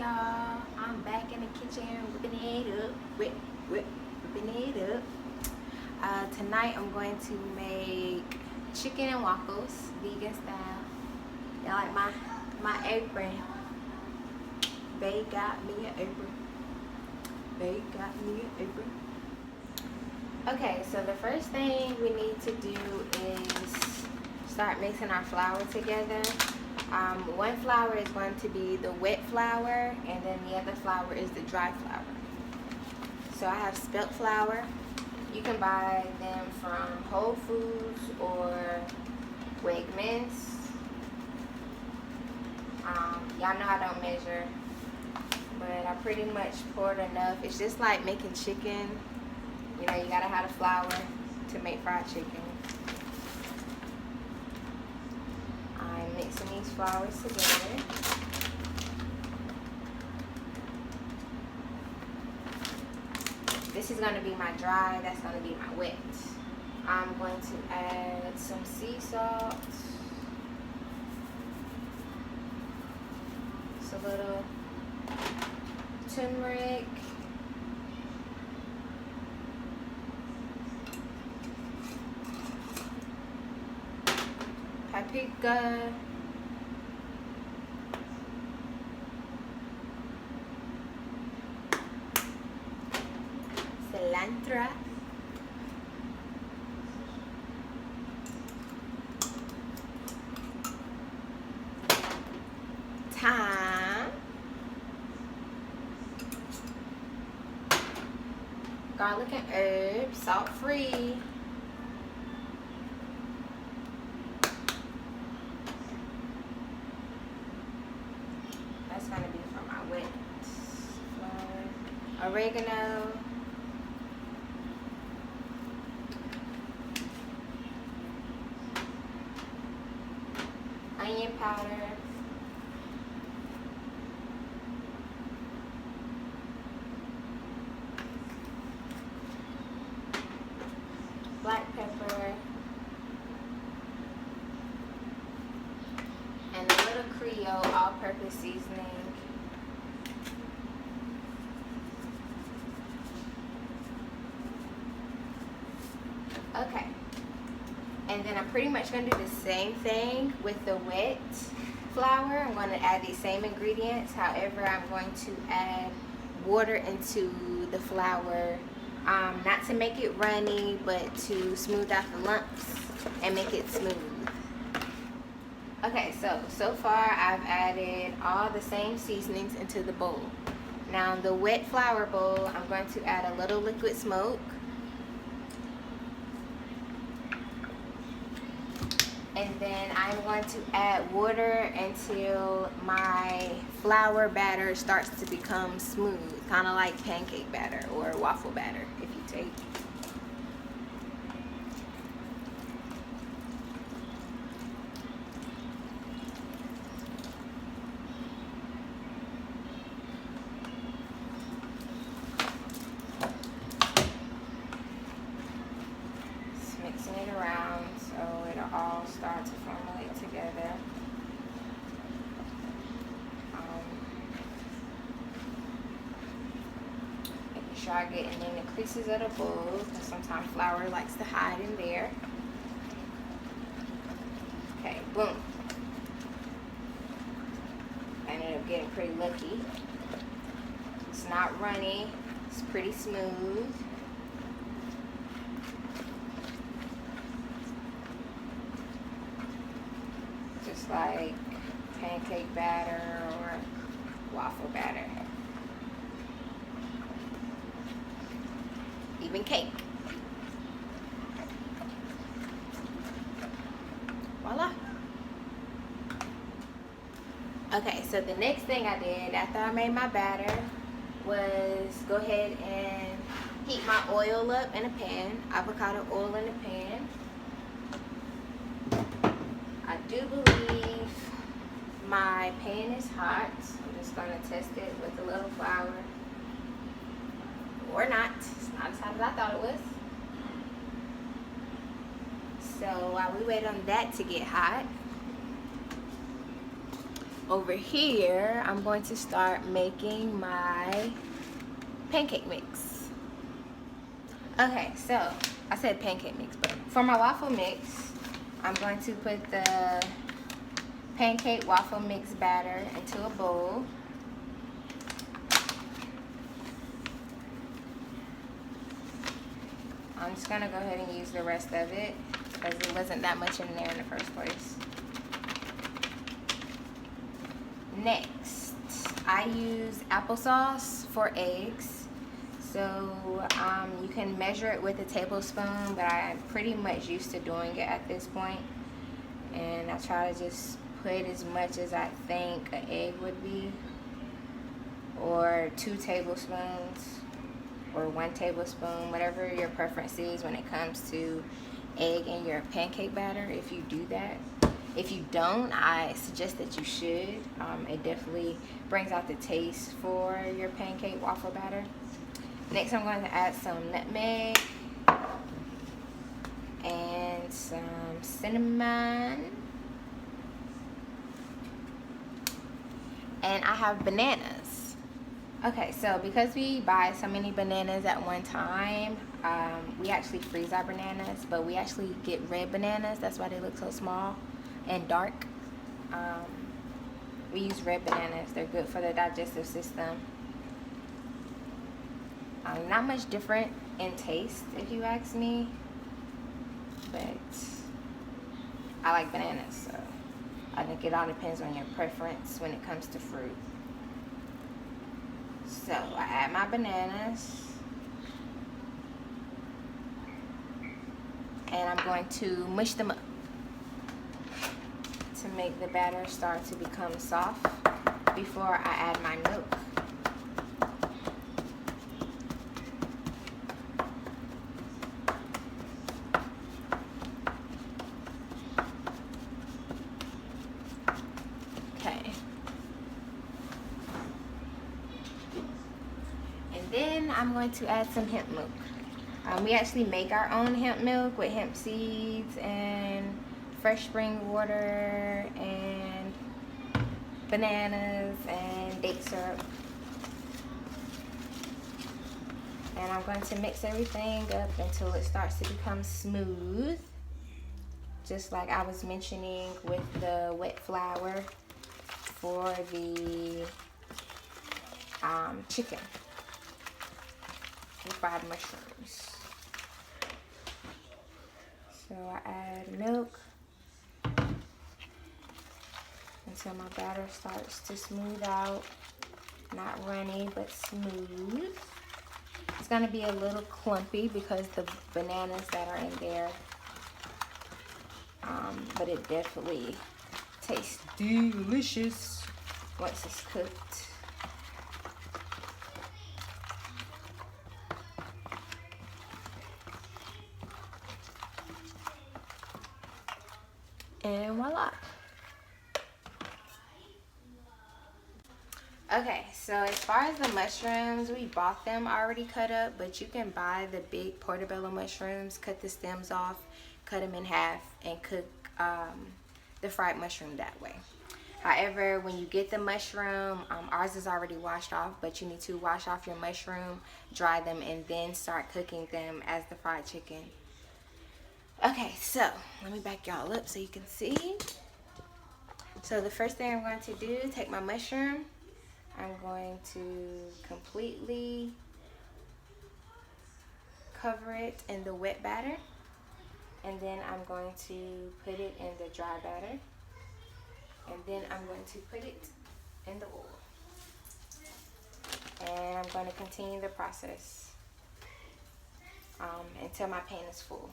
y'all. I'm back in the kitchen whipping it up. Whipping it up. Tonight I'm going to make chicken and waffles, vegan style. Y'all like my apron? They got me an apron. They got me an apron. Okay, so the first thing we need to do is start mixing our flour together. One flour is going to be the wet flour, and then the other flour is the dry flour. So I have spelt flour. You can buy them from Whole Foods or Wegmans. Y'all know I don't measure, but I pretty much poured enough. It's just like making chicken. You know, you gotta have the flour to make fried chicken. I'm mixing these flours together. This is gonna be my dry, that's gonna be my wet. I'm going to add some sea salt. Just a little turmeric. Paprika, cilantro, thyme, garlic and herbs, salt free. That's gonna be for my wet flour. Oregano. Onion powder. Black pepper. And a little Creole all-purpose seasoning. Okay. And then I'm pretty much going to do the same thing with the wet flour. I'm going to add these same ingredients. However, I'm going to add water into the flour. Not to make it runny, but to smooth out the lumps and make it smooth. Okay, so far I've added all the same seasonings into the bowl. Now the wet flour bowl, I'm going to add a little liquid smoke. And then I'm going to add water until my flour batter starts to become smooth, kind of like pancake batter or waffle batter if you take. Just mixing it around so it'll all start to formulate together. Making sure I get in the creases of the bowl, because sometimes flour likes to hide in there. Okay, boom. I ended up getting pretty lucky. It's not runny, it's pretty smooth. Just like pancake batter or waffle batter. Even cake. Voila. Okay, so the next thing I did after I made my batter was go ahead and heat my oil up in a pan, avocado oil in a pan. I do believe my pan is hot. I'm just going to test it with a little flour. Or not. It's not as hot as I thought it was. So while we wait on that to get hot, over here, I'm going to start making my pancake mix. Okay, so I said pancake mix, but for my waffle mix, I'm going to put the pancake waffle mix batter into a bowl. I'm just gonna go ahead and use the rest of it because it wasn't that much in there in the first place. Next, I use applesauce for eggs. So you can measure it with a tablespoon, but I'm pretty much used to doing it at this point. And I try to just put as much as I think an egg would be, or 2 tablespoons, or 1 tablespoon, whatever your preference is when it comes to egg in your pancake batter, if you do that. If you don't, I suggest that you should. It definitely brings out the taste for your pancake waffle batter. Next, I'm going to add some nutmeg and some cinnamon. And I have bananas. Okay, so because we buy so many bananas at one time, we actually freeze our bananas, but we actually get red bananas. That's why they look so small and dark. We use red bananas. They're good for the digestive system. Not much different in taste, if you ask me, but I like bananas, so I think it all depends on your preference when it comes to fruit. So I add my bananas, and I'm going to mush them up to make the batter start to become soft before I add my milk. Okay. And then I'm going to add some hemp milk. We actually make our own hemp milk with hemp seeds and fresh spring water and bananas and date syrup. And I'm going to mix everything up until it starts to become smooth, just like I was mentioning with the wet flour for the chicken, the fried mushrooms. So I add milk until my batter starts to smooth out. Not runny, but smooth. It's gonna be a little clumpy because the bananas that are in there, but it definitely tastes delicious once it's cooked. And voila. Okay, so as far as the mushrooms, we bought them already cut up, but you can buy the big portobello mushrooms, cut the stems off, cut them in half, and cook the fried mushroom that way. However, when you get the mushroom, ours is already washed off, but you need to wash off your mushroom, dry them, and then start cooking them as the fried chicken. Okay, so let me back y'all up so you can see. So the first thing I'm going to do, take my mushroom. I'm going to completely cover it in the wet batter, and then I'm going to put it in the dry batter, and then I'm going to put it in the oil, and I'm going to continue the process until my pan is full.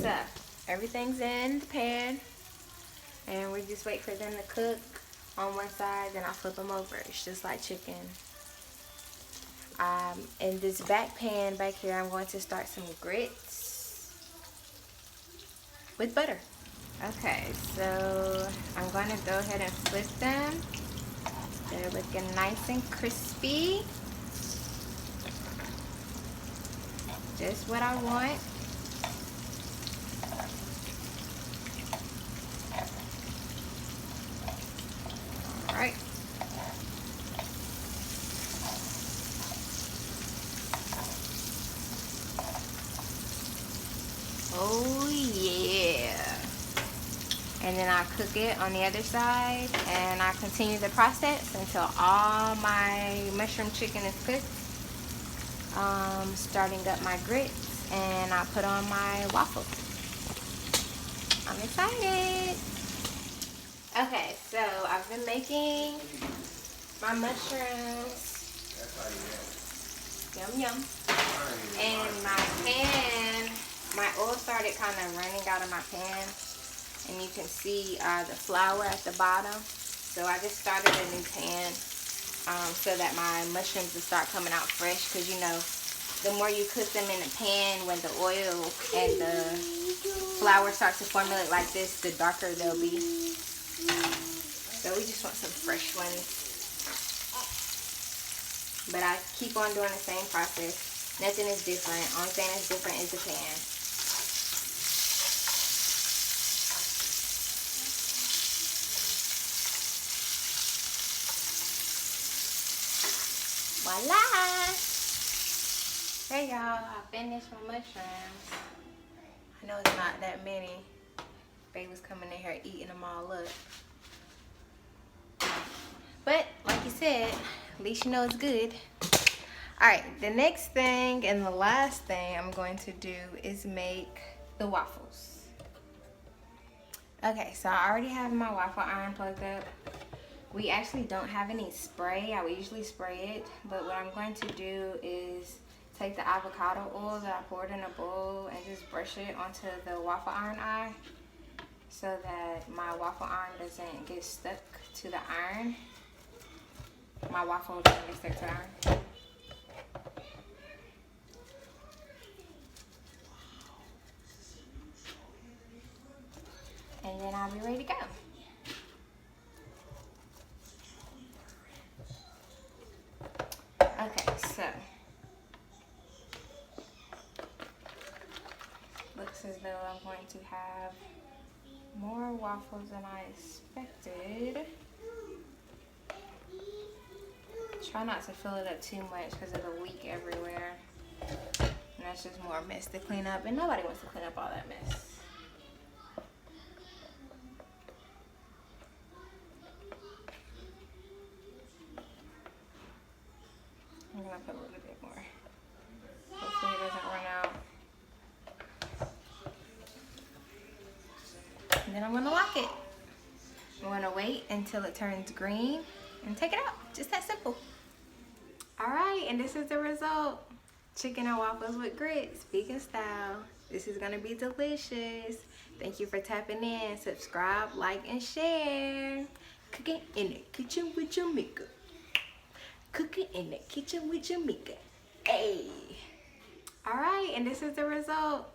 So everything's in the pan, and we just wait for them to cook on one side, then I flip them over. It's just like chicken. In this back pan back here, I'm going to start some grits with butter. Okay, so I'm going to go ahead and flip them. They're looking nice and crispy. Just what I want. All right. Oh yeah. And then I cook it on the other side, and I continue the process until all my mushroom chicken is cooked. Starting up my grits, and I put on my waffles. I'm excited. Okay, so I've been making my mushrooms. Yum yum. And my pan, my oil started kind of running out of my pan. And you can see the flour at the bottom. So I just started a new pan so that my mushrooms will start coming out fresh. Because you know, the more you cook them in the pan, when the oil and the flour starts to formulate like this, the darker they'll be. So we just want some fresh ones. But I keep on doing the same process. Nothing is different. Only thing that's different is the pan. Voila! Hey y'all, I finished my mushrooms. I know it's not that many. Babe was coming in here eating them all up. But, like you said, at least you know it's good. Alright, the next thing and the last thing I'm going to do is make the waffles. Okay, so I already have my waffle iron plugged up. We actually don't have any spray. I would usually spray it, but what I'm going to do is take the avocado oil that I poured in a bowl and just brush it onto the waffle iron eye so that my waffle iron doesn't get stuck to the iron. My waffle doesn't get stuck to the iron. And then I'll be ready to go. Okay, so looks as though I'm going to have more waffles than I expected. Try not to fill it up too much because it'll leak everywhere. And that's just more mess to clean up, and nobody wants to clean up all that mess. I'm gonna put a little bit more. Hopefully it doesn't run out. And then I'm gonna lock it. I'm gonna wait until it turns green and take it out. Just that simple. Alright, and this is the result. Chicken and waffles with grits, vegan style. This is gonna be delicious. Thank you for tapping in. Subscribe, like, and share. Cooking in the kitchen with Jamaica. Cooking in the kitchen with Jamaica. Hey. Alright, and this is the result.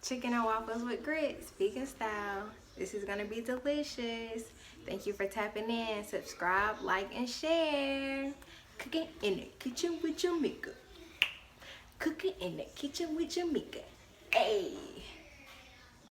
Chicken and waffles with grits, vegan style. This is gonna be delicious. Thank you for tapping in. Subscribe, like, and share. Cooking in the kitchen with Jamaica. Cooking in the kitchen with Jamaica. Hey.